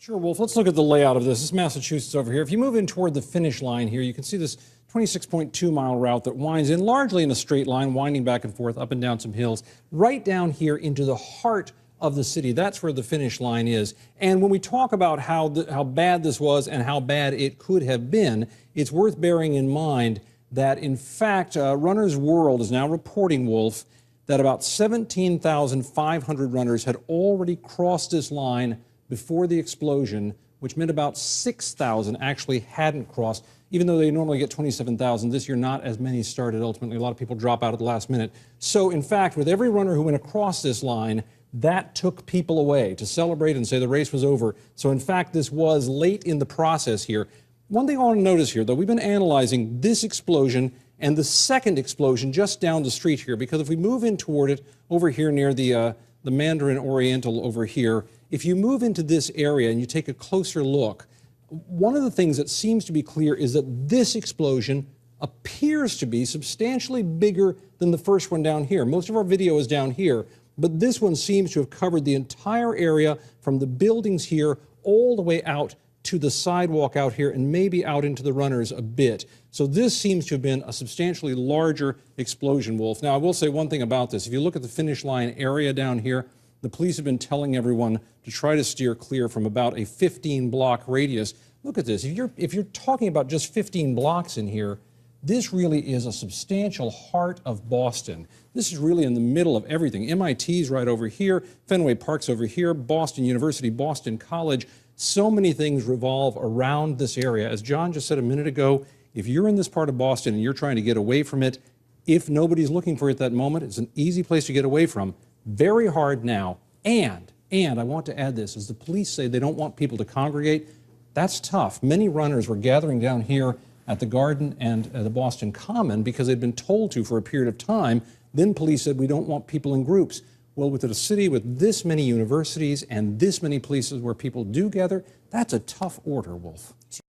Sure, Wolf. Let's look at the layout of this. This is Massachusetts over here. If you move in toward the finish line here, you can see this 26.2-mile route that winds in largely in a straight line, winding back and forth up and down some hills, right down here into the heart of the city. That's where the finish line is. And when we talk about how bad this was and how bad it could have been, it's worth bearing in mind that, in fact, Runner's World is now reporting, Wolf, that about 17,500 runners had already crossed this line before the explosion, which meant about 6,000 actually hadn't crossed. Even though they normally get 27,000, this year not as many started ultimately. A lot of people drop out at the last minute. So, in fact, with every runner who went across this line, that took people away to celebrate and say the race was over. So, in fact, this was late in the process here. One thing I want to notice here, though, we've been analyzing this explosion and the second explosion just down the street here, because if we move in toward it over here near the Mandarin Oriental over here, if you move into this area and you take a closer look, one of the things that seems to be clear is that this explosion appears to be substantially bigger than the first one down here. Most of our video is down here, but this one seems to have covered the entire area from the buildings here all the way out to the sidewalk out here and maybe out into the runners a bit. So this seems to have been a substantially larger explosion, Wolf. Now, I will say one thing about this. If you look at the finish line area down here, the police have been telling everyone to try to steer clear from about a 15-block radius. Look at this. If you're talking about just 15 blocks in here, this really is a substantial heart of Boston. This is really in the middle of everything. MIT's right over here, Fenway Park's over here, Boston University, Boston College. So many things revolve around this area. As John just said a minute ago, if you're in this part of Boston and you're trying to get away from it, if nobody's looking for it at that moment, it's an easy place to get away from. Very hard now. And I want to add this, as the police say they don't want people to congregate, that's tough. Many runners were gathering down here at the Garden and the Boston Common because they'd been told to for a period of time. Then police said we don't want people in groups. Well, with a city with this many universities and this many places where people do gather, that's a tough order, Wolf.